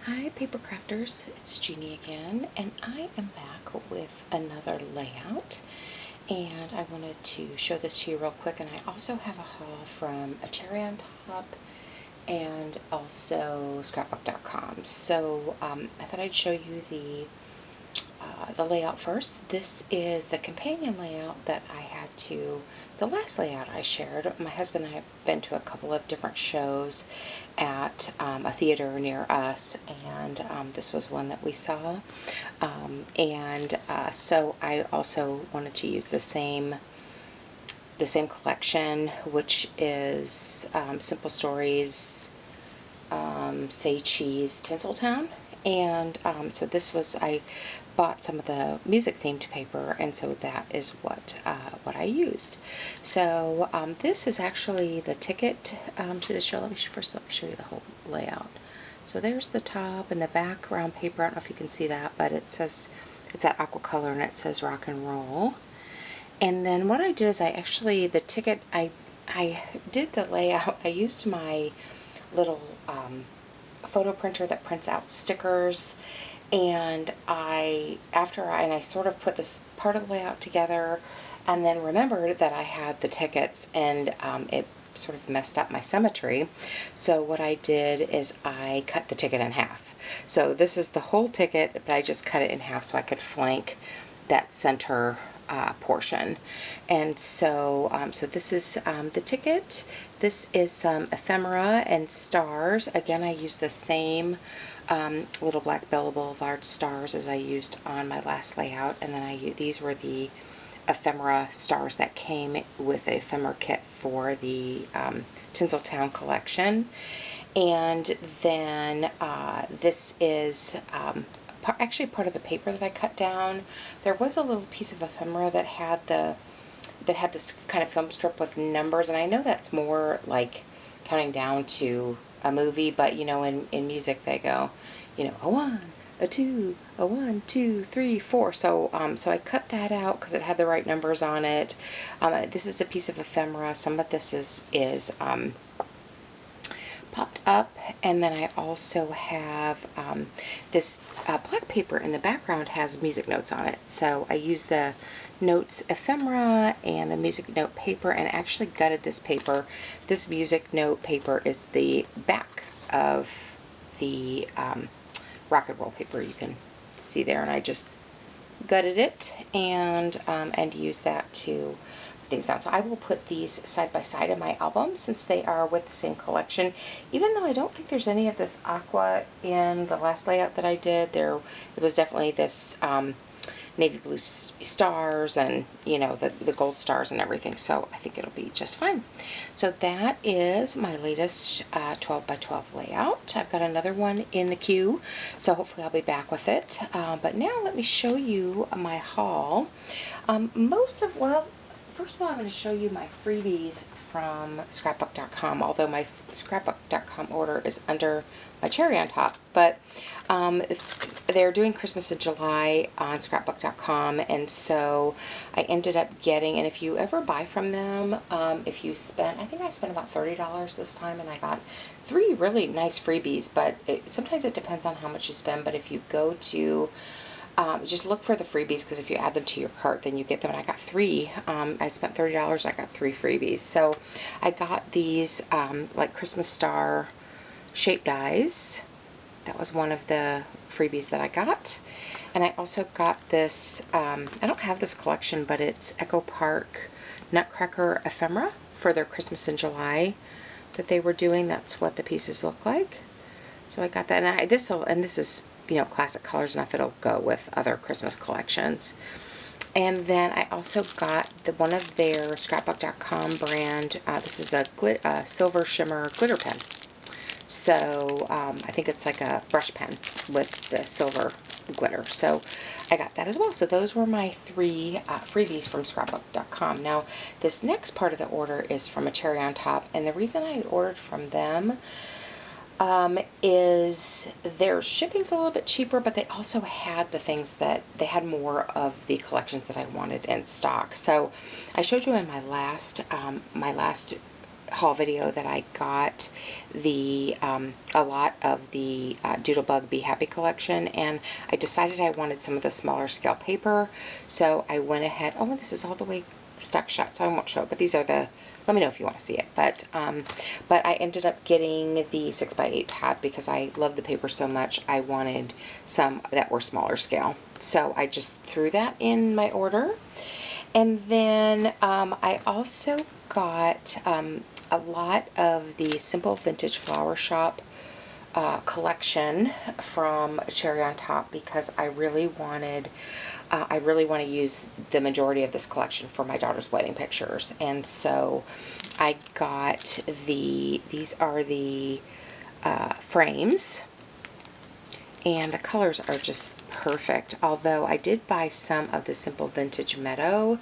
Hi paper crafters, it's Jeannie again, and I am back with another layout, and I wanted to show this to you real quick. And I also have a haul from A Cherry on Top and also scrapbook.com. So I thought I'd show you the layout first. This is the companion layout that I had to the last layout I shared. My husband and I have been to a couple of different shows at a theater near us, and this was one that we saw. So I also wanted to use the same collection, which is Simple Stories, Say Cheese, Tinseltown. And so this was, I bought some of the music themed paper, and so that is what I used. So this is actually the ticket to the show. Let me show you the whole layout. So there's the top and the background paper. I don't know if you can see that, but it says, it's that aqua color, and it says rock and roll. And then what I did is the ticket, I did the layout. I used my little photo printer that prints out stickers, and I sort of put this part of the layout together, and then remembered that I had the tickets, and it sort of messed up my symmetry. So what I did is I cut the ticket in half. So this is the whole ticket, but I just cut it in half so I could flank that center portion. And so this is the ticket. This is some ephemera and stars. Again, I used the same little Black Bella Boulevard stars as I used on my last layout, and then these were the ephemera stars that came with the ephemera kit for the Tinseltown collection. And then this is actually part of the paper that I cut down. There was a little piece of ephemera that had this kind of film strip with numbers, and I know that's more like counting down to a movie, but you know, in music they go, you know, a 1, a 2, a 1, 2, 3, 4. So I cut that out because it had the right numbers on it. This is a piece of ephemera. Some of this is popped up, and then I also have this black paper in the background has music notes on it. So I used the notes ephemera and the music note paper, and actually gutted this paper. This music note paper is the back of the rock and roll paper, you can see there, and I just gutted it and used that to things down. So I will put these side by side in my album since they are with the same collection. Even though I don't think there's any of this aqua in the last layout that I did, it was definitely this navy blue stars and, you know, the gold stars and everything. So I think it'll be just fine. So that is my latest 12 by 12 layout. I've got another one in the queue, so hopefully I'll be back with it. But now let me show you my haul. First of all, I'm going to show you my freebies from scrapbook.com, although my scrapbook.com order is under my Cherry on Top. But they're doing Christmas in July on scrapbook.com, and so I ended up getting, and if you ever buy from them, if you spend, I think I spent about $30 this time, and I got 3 really nice freebies, but sometimes it depends on how much you spend. But if you go to just look for the freebies, because if you add them to your cart, then you get them. And I got 3. I spent $30. I got 3 freebies. So I got these like Christmas star shape dies. That was one of the freebies that I got. And I also got this. I don't have this collection, but it's Echo Park Nutcracker ephemera for their Christmas in July that they were doing. That's what the pieces look like. So I got that, and this is, you know, classic colors enough, it'll go with other Christmas collections. And then I also got one of their scrapbook.com brand, this is a silver shimmer glitter pen. So I think it's like a brush pen with the silver glitter. So I got that as well. So those were my 3 freebies from scrapbook.com. Now this next part of the order is from A Cherry on Top, and the reason I ordered from them is their shipping's a little bit cheaper, but they also had the things that they had more of the collections that I wanted in stock. So I showed you in my last haul video that I got a lot of the Doodlebug Be Happy collection, and I decided I wanted some of the smaller scale paper, so I went ahead. Oh, this is all the way stuck shut, so I won't show it, but these are the, let me know if you want to see it. But I ended up getting the 6x8 pad because I love the paper so much. I wanted some that were smaller scale, so I just threw that in my order. And then I also got a lot of the Simple Vintage Flower Shop collection from Cherry on Top because I really want to use the majority of this collection for my daughter's wedding pictures. And so I got these are the frames, and the colors are just perfect. Although I did buy some of the Simple Vintage Meadow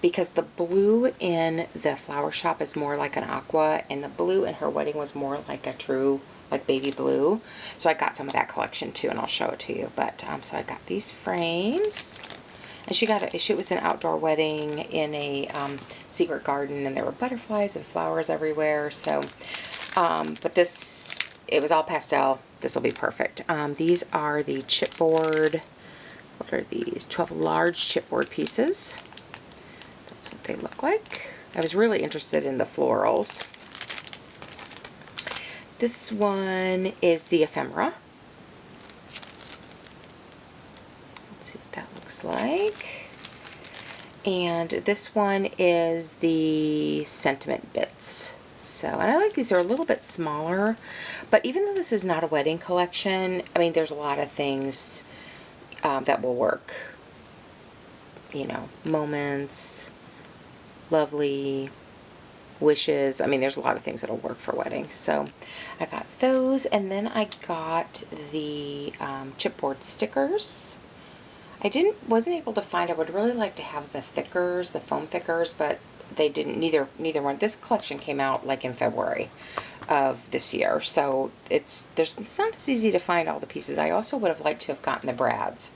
because the blue in the flower shop is more like an aqua, and the blue in her wedding was more like a true, like baby blue. So I got some of that collection too, and I'll show it to you. But so I got these frames, and she was an outdoor wedding in a secret garden, and there were butterflies and flowers everywhere. So, but this, it was all pastel. This will be perfect. These are the chipboard. What are these? 12 large chipboard pieces. That's what they look like. I was really interested in the florals. This one is the ephemera. Let's see what that looks like. And this one is the sentiment bits. So, and I like these. They're a little bit smaller, but even though this is not a wedding collection, I mean, there's a lot of things that will work. You know, moments, lovely, wishes. I mean, there's a lot of things that'll work for weddings. So I got those, and then I got the chipboard stickers. I wasn't able to find, I would really like to have the thickers, the foam thickers, but they didn't, neither one. This collection came out like in February of this year, so it's not as easy to find all the pieces. I also would have liked to have gotten the brads,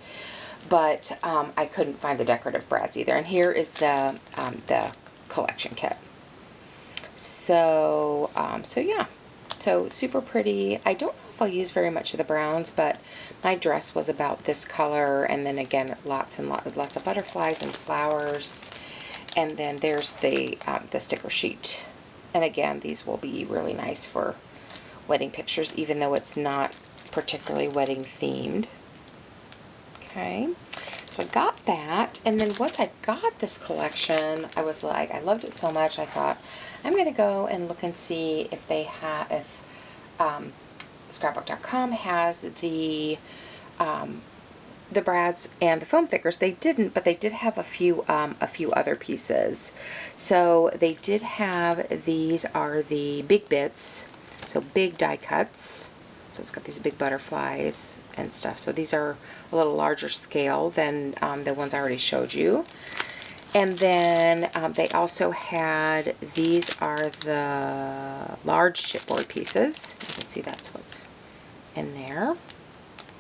but I couldn't find the decorative brads either. And here is the collection kit. So yeah, so super pretty. I don't know if I'll use very much of the browns, but my dress was about this color, and then again lots and lots of butterflies and flowers. And then there's the sticker sheet. And again, these will be really nice for wedding pictures, even though it's not particularly wedding themed. Okay, so I got that. And then once I got this collection, I was like, I loved it so much, I thought, I'm going to go and look and see if they have, if scrapbook.com has the brads and the foam thickers. They didn't, but they did have a few other pieces. So they did have, these are the big bits, so big die cuts. So it's got these big butterflies and stuff. So these are a little larger scale than the ones I already showed you. And then they also had, these are the large chipboard pieces. You can see that's what's in there.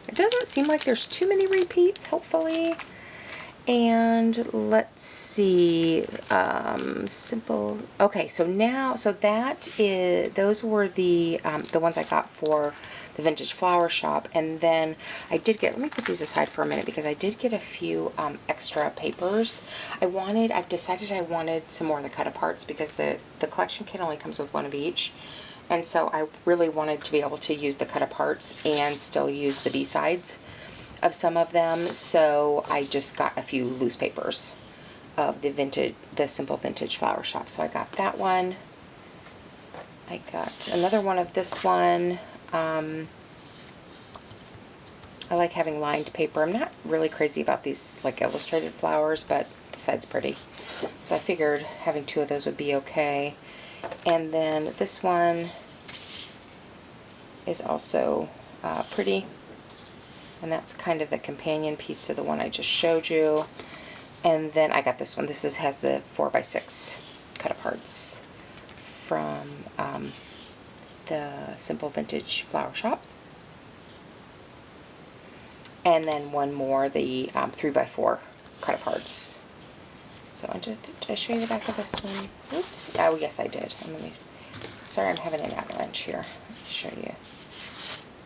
It doesn't seem like there's too many repeats, hopefully. And let's see, simple. Okay, so now, so that is, those were the ones I got for the Vintage Flower Shop. And then I did get, let me put these aside for a minute because I did get a few extra papers. I've decided I wanted some more of the cut aparts because the collection kit only comes with one of each. And so I really wanted to be able to use the cut aparts and still use the B-sides of some of them. So I just got a few loose papers of the Simple Vintage Flower Shop. So I got that one. I got another one of this one. I like having lined paper. I'm not really crazy about these like illustrated flowers, but the side's pretty. So I figured having two of those would be okay. And then this one is also pretty, and that's kind of the companion piece to the one I just showed you. And then I got this one. This has the 4x6 cut aparts from the Simple Vintage Flower Shop. And then one more, the 3x4 cut aparts. So did I show you the back of this one? Oops. Oh, yes, I did. And let me Sorry, I'm having an avalanche here. Let me show you.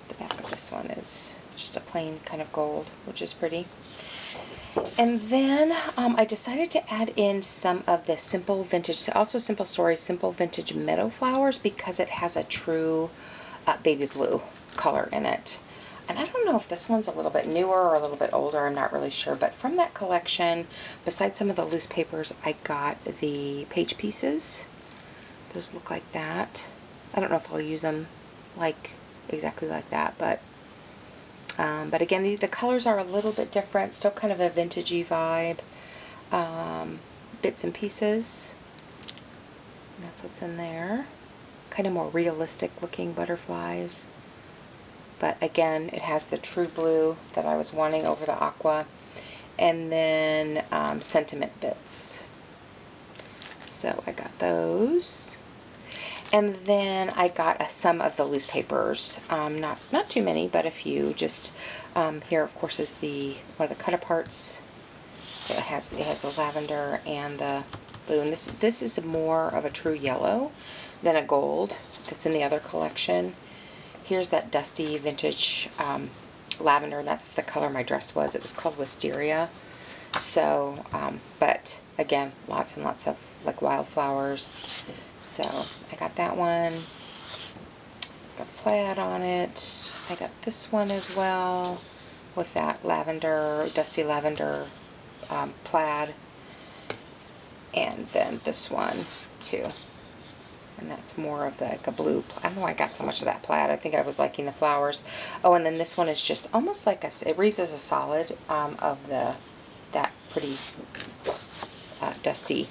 The back of this one is just a plain kind of gold, which is pretty. And then I decided to add in some of the Simple Vintage, also Simple Stories, Simple Vintage Meadow Flowers, because it has a true baby blue color in it. And I don't know if this one's a little bit newer or a little bit older, I'm not really sure. But from that collection, besides some of the loose papers, I got the page pieces. Those look like that. I don't know if I'll use them like exactly like that, but again, the colors are a little bit different, still kind of a vintagey vibe. Bits and pieces. That's what's in there. Kind of more realistic looking butterflies. But again, it has the true blue that I was wanting over the aqua. And then sentiment bits. So I got those. And then I got some of the loose papers, not too many, but a few. Just here, of course, is one of the cut aparts. It has the lavender and the blue, and this is more of a true yellow than a gold that's in the other collection. Here's that dusty vintage lavender, and that's the color my dress was. It was called Wisteria. So, but again, lots and lots of like wildflowers. So I got that one. It's got plaid on it. I got this one as well with that lavender, dusty lavender plaid. And then this one too. And that's more of like a blue. I don't know why I got so much of that plaid. I think I was liking the flowers. Oh, and then this one is just almost like it reads as a solid of that pretty dusty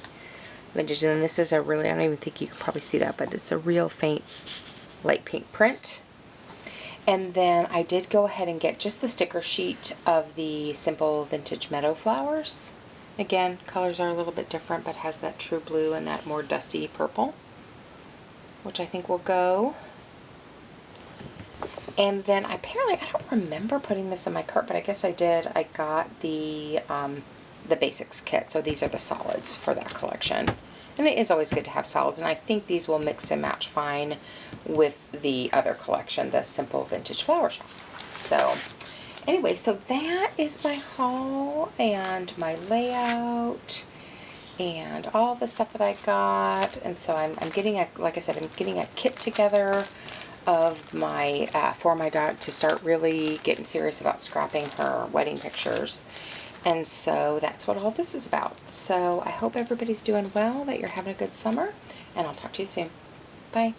vintage. And then this is a really, I don't even think you can probably see that, but it's a real faint light pink print. And then I did go ahead and get just the sticker sheet of the Simple Vintage Meadow Flowers. Again, colors are a little bit different, but has that true blue and that more dusty purple, which I think will go. And then apparently, I don't remember putting this in my cart, but I guess I did. I got the basics kit, so these are the solids for that collection. And it is always good to have solids, and I think these will mix and match fine with the other collection, the Simple Vintage Flower Shop. So anyway, so that is my haul and my layout and all the stuff that I got. And so I'm getting like I said, I'm getting a kit together of my for my daughter to start really getting serious about scrapping her wedding pictures. And so that's what all this is about. So I hope everybody's doing well, that you're having a good summer, and I'll talk to you soon. Bye.